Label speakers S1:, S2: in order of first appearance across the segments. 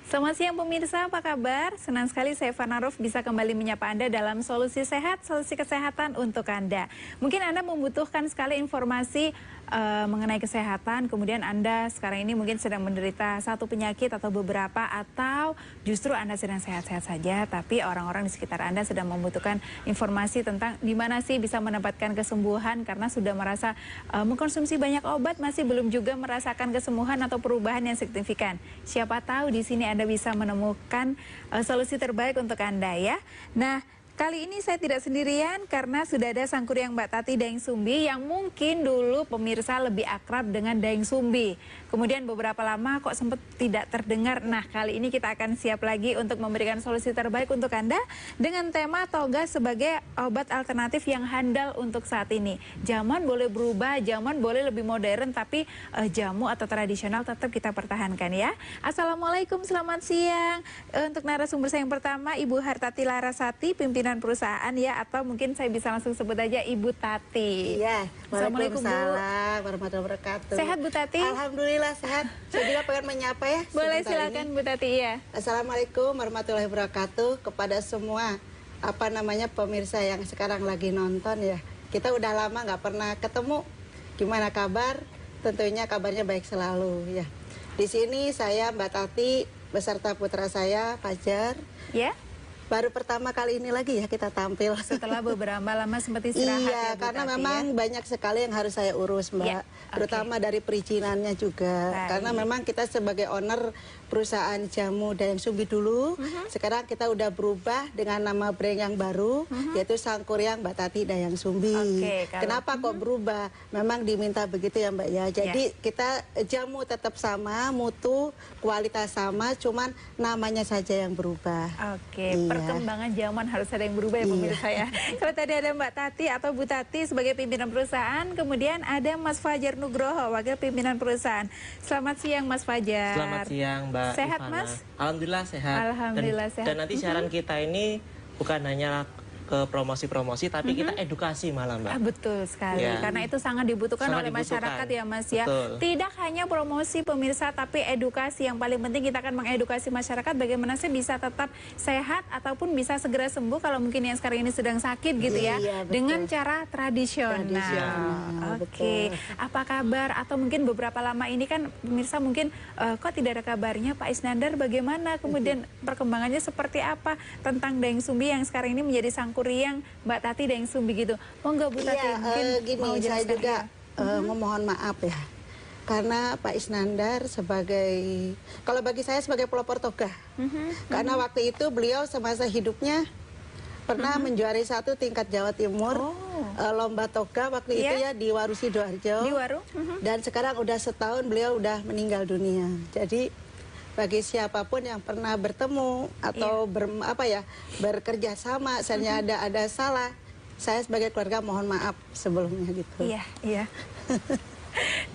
S1: Selamat siang pemirsa, apa kabar? Senang sekali saya Fana Ruf bisa kembali menyapa Anda dalam Solusi Sehat, solusi kesehatan untuk Anda. Mungkin Anda membutuhkan sekali informasi mengenai kesehatan, kemudian Anda sekarang ini mungkin sedang menderita satu penyakit atau beberapa, atau justru Anda sedang sehat-sehat saja, tapi orang-orang di sekitar Anda sedang membutuhkan informasi tentang di mana sih bisa mendapatkan kesembuhan karena sudah merasa mengkonsumsi banyak obat, masih belum juga merasakan kesembuhan atau perubahan yang signifikan. Siapa tahu di sini Anda bisa menemukan solusi terbaik untuk Anda ya. Nah, kali ini saya tidak sendirian karena sudah ada sang kuryang Mbak Tati Daeng Sumbi yang mungkin dulu pemirsa lebih akrab dengan Daeng Sumbi. Kemudian beberapa lama kok sempat tidak terdengar. Nah, kali ini kita akan siap lagi untuk memberikan solusi terbaik untuk Anda dengan tema toga sebagai obat alternatif yang handal untuk saat ini. Zaman boleh berubah, zaman boleh lebih modern, tapi jamu atau tradisional tetap kita pertahankan ya. Assalamualaikum, selamat siang. Untuk narasumber saya yang pertama, Ibu Hartati Larasati, pimpinan perusahaan ya, atau mungkin saya bisa langsung sebut aja Ibu Tati.
S2: Iya,
S1: Assalamualaikum Bu.
S2: warahmatullahi wabarakatuh.
S1: Sehat Bu Tati?
S2: Alhamdulillah sehat. Saya juga pengen menyapa ya.
S1: Boleh silakan Bu Tati ya.
S2: Assalamualaikum warahmatullahi wabarakatuh kepada semua pemirsa yang sekarang lagi nonton ya. Kita udah lama nggak pernah ketemu. Gimana kabar? Tentunya kabarnya baik selalu ya. Di sini saya Mbak Tati beserta putra saya Fajar.
S1: Ya.
S2: Baru pertama kali ini lagi ya kita tampil.
S1: Setelah beberapa lama sempat istirahat.
S2: Iya,
S1: ya, Bu
S2: karena
S1: Tati,
S2: memang
S1: ya?
S2: banyak sekali yang harus saya urus, Mbak.
S1: Ya,
S2: Terutama dari perizinannya juga.
S1: Baik.
S2: Karena memang kita sebagai owner perusahaan jamu Daeng Sumbi dulu, sekarang kita udah berubah dengan nama brand yang baru, yaitu Sang Kuryang Mbak Tati Daeng Sumbi.
S1: Oke,
S2: Kenapa kok berubah? Memang diminta begitu ya, Mbak ya. Jadi kita jamu tetap sama, mutu, kualitas sama, cuman namanya saja yang berubah.
S1: Oke,
S2: Iya.
S1: perkembangan zaman harus ada yang berubah ya pemirsa ya. Kalau tadi ada Mbak Tati atau Bu Tati sebagai pimpinan perusahaan, kemudian ada Mas Fajar Nugroho, wakil pimpinan perusahaan. Selamat siang Mas Fajar.
S3: Selamat siang Mbak
S1: Sehat,
S3: Ivana.
S1: Mas?
S3: Alhamdulillah sehat.
S1: Alhamdulillah sehat.
S3: Dan nanti siaran kita ini bukan hanya ke promosi-promosi, tapi kita edukasi malah Mbak.
S1: Betul sekali,
S3: Ya.
S1: karena itu sangat dibutuhkan
S3: Sangat
S1: oleh
S3: dibutuhkan.
S1: masyarakat ya Mas ya.
S3: Betul.
S1: Tidak hanya promosi pemirsa, tapi edukasi. Yang paling penting kita akan mengedukasi masyarakat bagaimana sih bisa tetap sehat ataupun bisa segera sembuh kalau mungkin yang sekarang ini sedang sakit gitu ya.
S2: Iya, betul.
S1: Dengan cara tradisional.
S2: Tradisional,
S1: Oke,
S2: betul.
S1: apa kabar? Atau mungkin beberapa lama ini kan pemirsa mungkin kok tidak ada kabarnya Pak Isnandar, bagaimana kemudian perkembangannya seperti apa tentang Daeng Sumbi yang sekarang ini menjadi sang kuryang Mbak Tati Daeng Sumbi gitu. Monggo Bu Tati,
S2: Iya,
S1: mungkin
S2: gini,
S1: mau
S2: saya
S1: jelaskan
S2: juga
S1: ya.
S2: memohon maaf ya. Karena Pak Isnandar sebagai, kalau bagi saya sebagai pelopor toga. Karena waktu itu beliau semasa hidupnya pernah menjuari satu tingkat Jawa Timur lomba toga waktu itu ya di Waru Sidoarjo.
S1: Di Waru.
S2: Dan sekarang udah setahun beliau udah meninggal dunia. Jadi bagi siapapun yang pernah bertemu atau bekerja sama, misalnya ada salah, saya sebagai keluarga mohon maaf sebelumnya gitu.
S1: Iya, iya.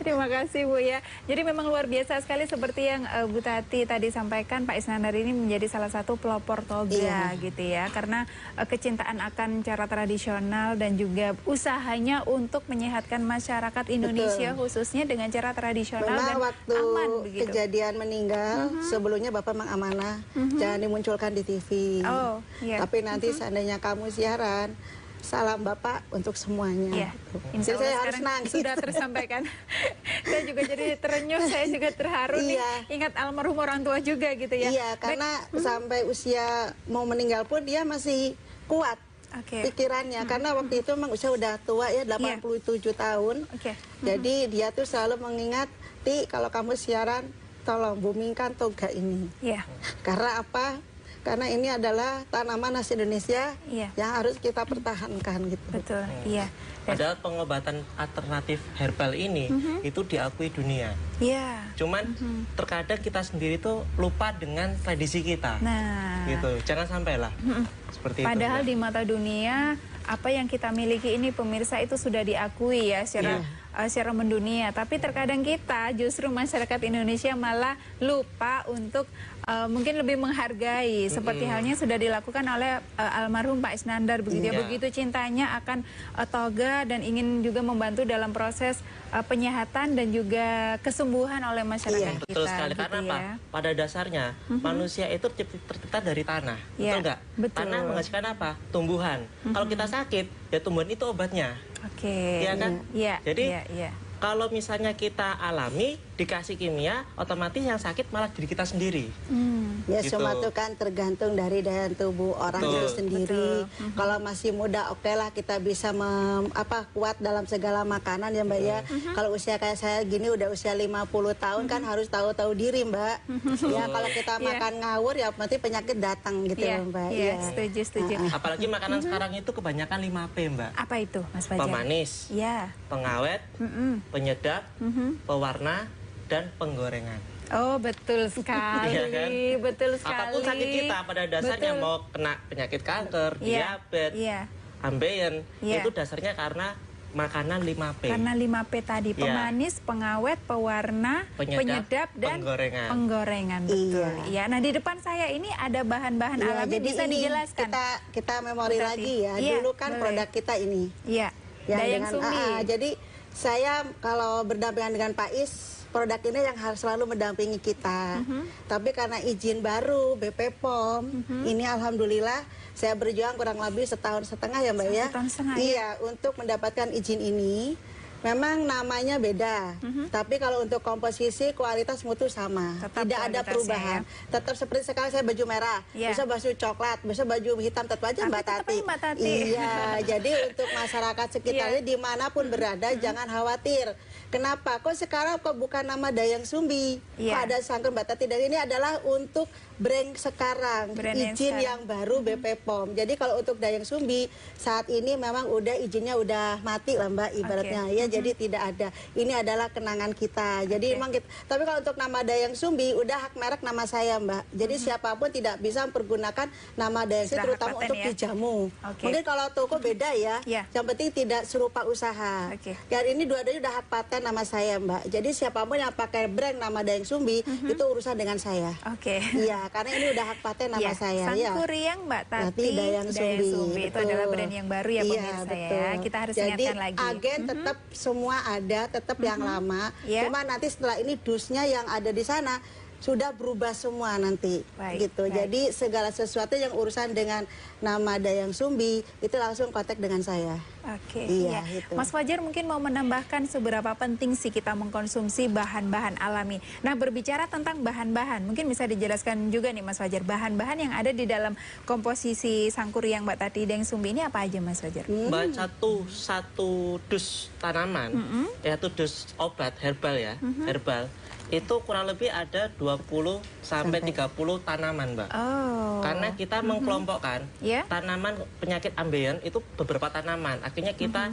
S1: Terima kasih Bu ya. Jadi memang luar biasa sekali seperti yang Bu Tati tadi sampaikan, Pak Isnandar ini menjadi salah satu pelopor toga gitu ya. Karena kecintaan akan cara tradisional dan juga usahanya untuk menyehatkan masyarakat Indonesia khususnya dengan cara tradisional
S2: Memang
S1: dan
S2: waktu
S1: aman begitu.
S2: kejadian meninggal, sebelumnya Bapak mengamanah, jangan dimunculkan di TV.
S1: Oh, iya.
S2: Tapi nanti seandainya kamu siaran, salam Bapak untuk semuanya.
S1: Iya,
S2: Gitu.
S1: insya
S2: Jadi
S1: Allah
S2: saya harus
S1: sekarang
S2: nangis.
S1: sudah tersampaikan. Saya juga jadi terenyuh, saya juga terharu nih.
S2: Iya.
S1: Ingat almarhum orang tua juga gitu ya.
S2: Iya, karena sampai usia mau meninggal pun dia masih kuat
S1: Oke.
S2: pikirannya. Karena waktu itu memang usia udah tua ya, 87 tahun.
S1: Oke.
S2: Jadi dia tuh selalu mengingat, Ti, kalau kamu siaran, tolong boomingkan toga ini.
S1: Iya.
S2: Karena apa? Karena ini adalah tanaman khas Indonesia
S1: Iya.
S2: yang harus kita pertahankan gitu.
S1: Betul, iya. Dan-
S3: Padahal pengobatan alternatif herbal ini itu diakui dunia.
S1: Iya.
S3: Cuman terkadang kita sendiri tuh lupa dengan tradisi kita.
S1: Nah,
S3: Gitu. Jangan sampailah seperti
S1: padahal di
S3: itu.
S1: mata dunia apa yang kita miliki ini pemirsa itu sudah diakui ya secara mendunia. Tapi terkadang kita justru masyarakat Indonesia malah lupa untuk mungkin lebih menghargai seperti halnya sudah dilakukan oleh almarhum Pak Isnandar begitu ya.
S3: Iya.
S1: Begitu cintanya akan toga dan ingin juga membantu dalam proses penyehatan dan juga kesembuhan oleh masyarakat kita.
S3: Betul sekali,
S1: gitu
S3: karena
S1: ya.
S3: apa? Pada dasarnya manusia itu tercipta dari tanah,
S1: Iya,
S3: betul nggak?
S1: betul.
S3: Tanah menghasilkan apa? Tumbuhan. Kalau kita sakit, ya tumbuhan itu obatnya.
S1: Oke.
S3: Iya kan?
S1: Iya.
S3: Jadi,
S1: iya.
S3: Kalau misalnya kita alami, dikasih kimia, otomatis yang sakit malah diri kita sendiri.
S2: Ya
S3: Gitu.
S2: semua itu kan tergantung dari daya tubuh orang
S3: Betul.
S2: itu sendiri. Kalau masih muda oke lah kita bisa kuat dalam segala makanan ya Mbak ya. Kalau usia kayak saya gini udah usia 50 tahun kan harus tahu-tahu diri Mbak. Ya kalau kita makan ngawur ya nanti penyakit datang gitu
S1: Iya,
S2: loh Mbak.
S1: iya, setuju.
S3: Apalagi makanan sekarang itu kebanyakan 5P, Mbak.
S1: Apa itu, Mas Fajar?
S3: Pemanis,
S1: Iya.
S3: pengawet, penyedap, pewarna, dan penggorengan.
S1: Oh, betul sekali.
S3: Iya kan?
S1: Betul sekali.
S3: Apapun sakit kita pada dasarnya
S1: Betul.
S3: mau kena penyakit kanker,
S1: Iya,
S3: diabetes,
S1: iya.
S3: ambeien,
S1: Iya.
S3: itu dasarnya karena makanan 5P.
S1: Karena 5P tadi,
S3: Iya.
S1: pemanis, pengawet, pewarna,
S3: Penyedap,
S1: dan
S3: penggorengan.
S1: penggorengan. Betul.
S2: Iya.
S1: Iya. Nah, di depan saya ini ada bahan-bahan
S2: Iya,
S1: alami,
S2: jadi
S1: bisa
S2: ini
S1: dijelaskan.
S2: kita memori
S1: Berarti.
S2: lagi ya.
S1: Iya,
S2: Dulu kan
S1: boleh.
S2: produk kita ini.
S1: Iya.
S2: Yang
S1: Dayang
S2: dengan
S1: Sumbi.
S2: jadi saya kalau berdampingan dengan Pak Is, produk ini yang harus selalu mendampingi kita. Tapi karena izin baru BP POM, ini alhamdulillah saya berjuang kurang lebih setahun setengah ya Mbak ya.
S1: Setahun setengah,
S2: Iya, untuk mendapatkan izin ini. Memang namanya beda, tapi kalau untuk komposisi kualitas mutu sama,
S1: Tetap
S2: tidak ada
S1: kualitasnya,
S2: perubahan. Tetap seperti sekarang saya baju merah,
S1: Iya.
S2: besok baju coklat, besok baju hitam, tetap aja
S1: Tapi
S2: Mbak
S1: tetap
S2: Tati.
S1: aja Mbak Tati.
S2: Iya, jadi untuk masyarakat sekitarnya dimanapun berada jangan khawatir. Kenapa? Kok sekarang kok bukan nama Dayang Sumbi?
S1: Iya.
S2: Kok ada sangkar Mbak Tati? Dan ini adalah untuk brand sekarang,
S1: Brand yang
S2: izin
S1: sekarang.
S2: yang baru BP POM. Jadi kalau untuk Dayang Sumbi saat ini memang udah izinnya udah mati lah Mbak ibaratnya ya. Jadi tidak ada. Ini adalah kenangan kita. Jadi memang kita, tapi kalau untuk nama Dayang Sumbi udah hak merek nama saya Mbak. Jadi siapapun tidak bisa mempergunakan nama Dayang Sumbi
S1: Sudah hak
S2: terutama
S1: paten
S2: untuk
S1: ya?
S2: di jamu.
S1: Oke.
S2: Mungkin kalau toko beda ya.
S1: Iya.
S2: Yang penting tidak serupa usaha.
S1: Oke.
S2: Dan ini dua-duanya udah hak paten nama saya Mbak. Jadi siapapun yang pakai brand nama Dayang Sumbi itu urusan dengan saya.
S1: Oke.
S2: Iya, karena ini udah hak paten nama
S1: Iya,
S2: saya. Ya.
S1: Sangkuriang Mbak Tati,
S2: Berarti Dayang Sumbi.
S1: Itu
S2: betul.
S1: adalah brand yang baru ya
S2: Iya,
S1: pemirsa ya.
S2: betul.
S1: Kita harus
S2: Jadi,
S1: ingatkan lagi.
S2: agen tetap semua ada, tetap yang lama.
S1: Iya.
S2: Cuma nanti setelah ini dusnya yang ada di sana sudah berubah semua nanti.
S1: Baik,
S2: gitu.
S1: baik.
S2: Jadi segala sesuatu yang urusan dengan nama Dayang Sumbi itu langsung kontak dengan saya.
S1: Oke,
S2: Iya,
S1: iya.
S2: itu.
S1: Mas Fajar mungkin mau menambahkan seberapa penting sih kita mengkonsumsi bahan-bahan alami. Nah, berbicara tentang bahan-bahan, mungkin bisa dijelaskan juga nih Mas Fajar, bahan-bahan yang ada di dalam komposisi sangkuriang Mbak Tati Dayang Sumbi ini apa aja Mas Fajar?
S3: Mbak, satu dus tanaman, yaitu dus obat herbal ya, herbal, itu kurang lebih ada 20 sampai 30 tanaman, Mbak.
S1: Oh.
S3: Karena kita mengkelompokkan
S1: Ya.
S3: tanaman penyakit ambeien itu beberapa tanaman. Akhirnya kita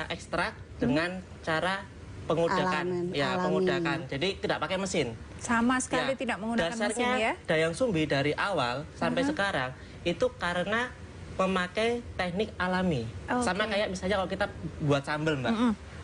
S3: ekstrak dengan cara pengudakan,
S2: Alami.
S3: pengudakan. Jadi tidak pakai mesin.
S1: Sama sekali
S3: Ya,
S1: tidak menggunakan mesin
S3: dasarnya
S1: ya.
S3: Dayang Sumbi dari awal sampai sekarang itu karena memakai teknik alami.
S1: Oke.
S3: Sama kayak misalnya kalau kita buat sambal, Mbak.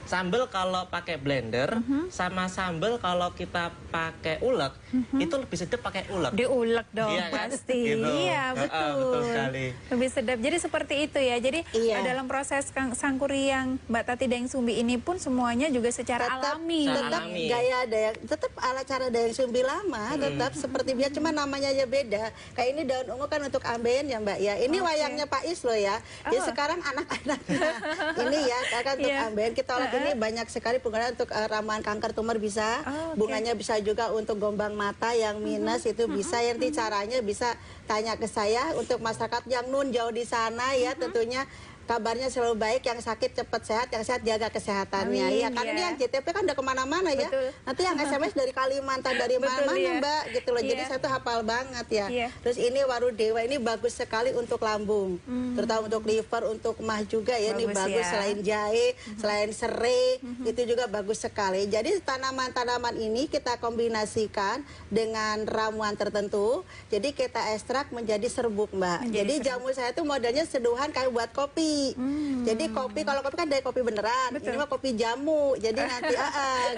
S3: Sambal kalau pakai blender sama sambal kalau kita pakai ulek itu lebih sedap pakai ulek.
S1: Diulek dong
S3: Iya kan?
S1: pasti.
S3: Gitu.
S1: Iya, betul.
S3: Betul sekali.
S1: Lebih sedap. Jadi seperti itu ya. Jadi
S2: Iya.
S1: dalam proses sangkuriang Mbak Tati Dayang Sumbi ini pun semuanya juga secara alami.
S2: tetap
S3: Alami.
S2: gaya Dayang, tetap ala cara Dayang Sumbi lama, tetap seperti biasa, cuma namanya aja beda. Kayak ini daun ungu kan untuk ambeien ya Mbak ya. Ini
S1: Oke.
S2: wayangnya Pak Is loh ya. Jadi
S1: Oh.
S2: sekarang anak-anaknya ini ya, karena untuk
S1: Iya.
S2: ambeien kita olah ini banyak sekali penggunaan untuk ramuan kanker tumor bisa,
S1: Oh, oke.
S2: bunganya bisa juga untuk gombang mata yang minus itu bisa. Nanti caranya bisa tanya ke saya untuk masyarakat yang nun jauh di sana ya tentunya. Kabarnya selalu baik, yang sakit cepat sehat, yang sehat jaga kesehatannya.
S1: Amin,
S2: Iya, karena
S1: ya.
S2: ini yang JTP kan udah kemana-mana ya.
S1: Betul.
S2: Nanti yang SMS dari Kalimantan, dari
S1: Betul,
S2: mana-mana
S1: iya.
S2: Mbak, gitu loh. Jadi
S1: Iya.
S2: saya tuh hafal banget ya.
S1: Iya.
S2: Terus ini Waru Dewa, ini bagus sekali untuk lambung. Terutama untuk liver, untuk mah juga ya. Ini
S1: Bagus
S2: bagus
S1: ya.
S2: selain jahe, selain serai, itu juga bagus sekali. Jadi tanaman-tanaman ini kita kombinasikan dengan ramuan tertentu. Jadi kita ekstrak menjadi serbuk Mbak.
S1: Menjadi
S2: Jadi
S1: serbuk.
S2: jamu saya tuh modelnya seduhan kayak buat kopi. Jadi kopi, kalau kopi kan dari kopi beneran.
S1: Betul.
S2: Ini mah kopi jamu. Jadi nanti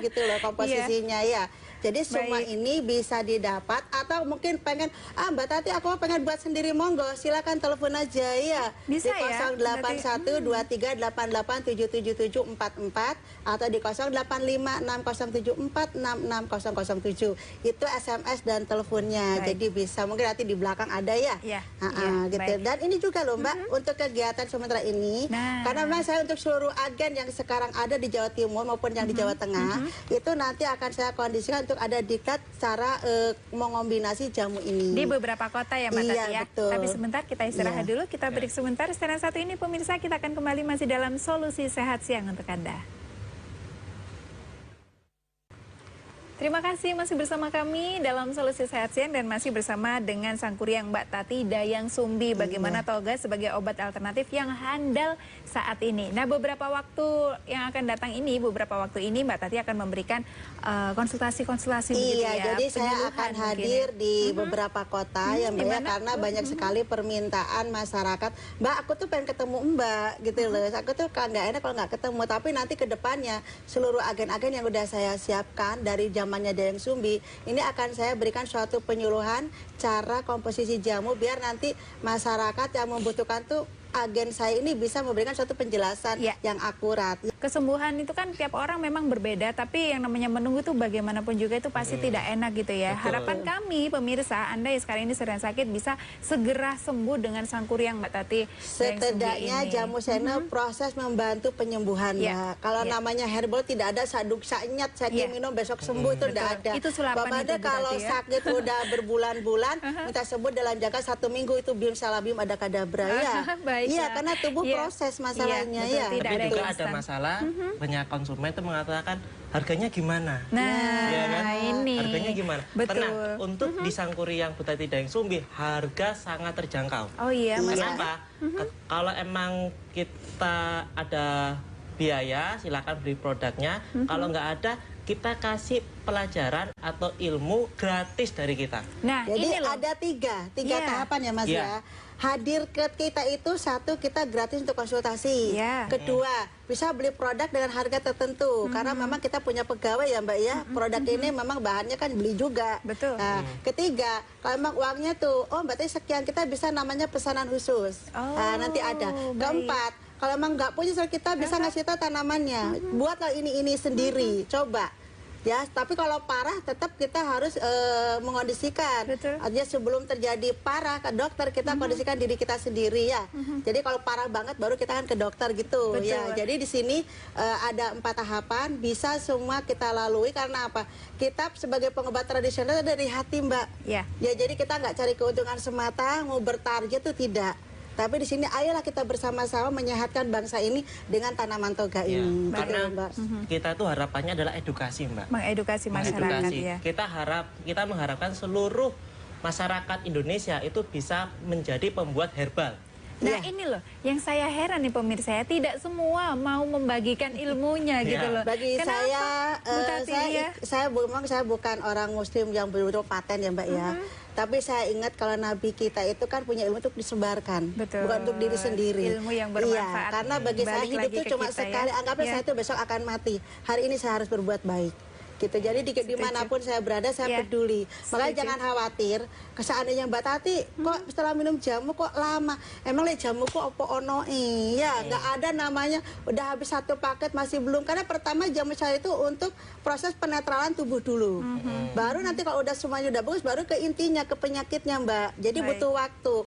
S2: gitu loh komposisinya ya. Jadi semua
S1: Baik.
S2: ini bisa didapat atau mungkin pengen Mbak Tati aku pengen buat sendiri, monggo silakan telepon aja ya.
S1: Bisa
S2: di
S1: ya,
S2: 081238877744 atau di 085607466607. Itu SMS dan teleponnya.
S1: Baik.
S2: Jadi bisa mungkin nanti di belakang ada ya.
S1: Iya,
S2: Gitu.
S1: baik.
S2: Dan ini juga loh Mbak untuk kegiatan sementara ini.
S1: Nah.
S2: Karena memang saya untuk seluruh agen yang sekarang ada di Jawa Timur maupun yang di Jawa Tengah itu nanti akan saya kondisikan untuk ada diklat cara mengombinasi jamu ini.
S1: Di beberapa kota ya Mbak
S2: Iya,
S1: Tati ya.
S2: betul.
S1: Tapi sebentar kita istirahat
S2: Iya.
S1: dulu, kita break sebentar. Setelah satu ini pemirsa kita akan kembali masih dalam Solusi Sehat Siang untuk Anda. Terima kasih masih bersama kami dalam Solusi Sehat Siang dan masih bersama dengan sang kuryang Mbak Tati Dayang Sumbi. Bagaimana toga sebagai obat alternatif yang handal saat ini. Nah, beberapa waktu yang akan datang ini, Mbak Tati akan memberikan konsultasi-konsultasi begitu
S2: Iya,
S1: ya.
S2: jadi saya
S1: penyuluhan
S2: akan
S1: mungkin
S2: hadir
S1: ya.
S2: di beberapa kota ya Mbak ya,
S1: dimana?
S2: karena banyak sekali permintaan masyarakat. Mbak, aku tuh pengen ketemu Mbak gitu loh. Aku tuh nggak enak kalau nggak ketemu. Tapi nanti ke depannya seluruh agen-agen yang udah saya siapkan dari zamannya Dayang Sumbi, ini akan saya berikan suatu penyuluhan cara komposisi jamu biar nanti masyarakat yang membutuhkan tuh agen saya ini bisa memberikan suatu penjelasan
S1: Ya.
S2: yang akurat.
S1: Kesembuhan itu kan tiap orang memang berbeda, tapi yang namanya menunggu tuh bagaimanapun juga itu pasti tidak enak gitu ya.
S3: Betul.
S1: Harapan kami pemirsa, Anda yang sekarang ini sedang sakit bisa segera sembuh dengan sang kuryang Mbak Tati Dayang Sumbi
S2: Setidaknya
S1: ini.
S2: jamu sena proses membantu penyembuhan
S1: Ya.
S2: Mbak. Kalau
S1: Ya.
S2: namanya herbal tidak ada saduk saknyat saya
S1: Ya.
S2: minum besok sembuh itu tidak
S1: Betul.
S2: ada.
S1: Itu sulapan
S2: Bapak
S1: itu,
S2: ada
S1: Bu
S2: kalau
S1: Tati ya.
S2: sakit udah berbulan-bulan minta sembuh dalam jangka 1 minggu itu bim salabim ada kadabra ya.
S1: Baiklah.
S2: Iya karena tubuh
S1: Iya.
S2: proses masalahnya
S1: Iya, betul.
S2: ya.
S1: Tidak
S3: Tapi
S1: ada
S3: juga
S1: yang
S3: ada
S1: instan.
S3: masalah, banyak konsumen itu mengatakan harganya gimana?
S1: Nah,
S3: Ya kan?
S1: ini.
S3: Harganya gimana?
S1: Betul.
S3: Tenang, untuk di sang kuryang Bu Tati Dayang Sumbi harga sangat terjangkau.
S1: Oh iya, Mas.
S3: Kenapa? Kalau emang kita ada biaya, silakan beli produknya. Kalau nggak ada, kita kasih pelajaran atau ilmu gratis dari kita.
S1: Nah,
S2: Jadi
S1: ini loh.
S2: ada tiga
S1: Iya.
S2: tahapan ya Mas
S3: Iya.
S2: ya. Hadir ke kita itu satu kita gratis untuk konsultasi.
S1: Iya.
S2: Kedua bisa beli produk dengan harga tertentu karena memang kita punya pegawai ya Mbak ya. Produk ini memang bahannya kan beli juga.
S1: Betul.
S2: Nah, ketiga kalau memang uangnya tuh berarti sekian kita bisa namanya pesanan khusus.
S1: Oh,
S2: Nah, nanti ada.
S1: baik.
S2: Keempat kalau emang nggak punya kita bisa ngasih tahu tanamannya. Buatlah ini sendiri. Coba. Ya, tapi kalau parah tetap kita harus mengondisikan.
S1: Betul.
S2: Artinya sebelum terjadi parah ke dokter kita kondisikan diri kita sendiri ya. Jadi kalau parah banget baru kita kan ke dokter gitu
S1: Betul.
S2: ya. Jadi di sini ada 4 tahapan bisa semua kita lalui karena apa? Kita sebagai pengobat tradisional dari hati Mbak.
S1: Ya.
S2: Ya jadi kita nggak cari keuntungan semata mau bertarget itu tidak. Tapi di sini ayolah kita bersama-sama menyehatkan bangsa ini dengan tanaman toga
S3: Ya,
S2: ini.
S3: karena
S2: Betul, Mbak.
S3: kita tuh harapannya adalah edukasi, Mbak.
S1: Mengedukasi masyarakat
S3: Mengedukasi.
S1: ya.
S3: Kita mengharapkan seluruh masyarakat Indonesia itu bisa menjadi pembuat herbal.
S1: Nah
S2: Iya.
S1: ini loh, yang saya heran nih pemirsa ya, tidak semua mau membagikan ilmunya
S3: Iya.
S1: gitu loh.
S2: Bagi
S1: Kenapa,
S2: saya,
S1: Bu Tati, ya?
S2: saya bukan orang Muslim yang betul-betul paten ya Mbak ya. Tapi saya ingat kalau Nabi kita itu kan punya ilmu untuk disebarkan,
S1: Betul.
S2: bukan untuk diri sendiri.
S1: Ilmu yang bermanfaat.
S2: Iya, karena bagi saya
S1: Balik
S2: hidup
S1: lagi
S2: itu
S1: ke
S2: cuma
S1: kita,
S2: sekali.
S1: ya.
S2: Anggapnya
S1: Iya.
S2: saya itu besok akan mati. Hari ini saya harus berbuat baik. Gitu. Jadi dimanapun saya berada saya
S1: Iya.
S2: peduli. Makanya
S1: Setuju.
S2: jangan khawatir. Seandainya Mbak Tati kok setelah minum jamu kok lama. Emang jamu kok opo ono iya nggak ada namanya udah habis 1 paket masih belum. Karena pertama jamu saya itu untuk proses penetralan tubuh dulu. Baru nanti kalau udah semuanya udah bagus baru ke intinya ke penyakitnya Mbak. Jadi
S1: Baik.
S2: butuh waktu.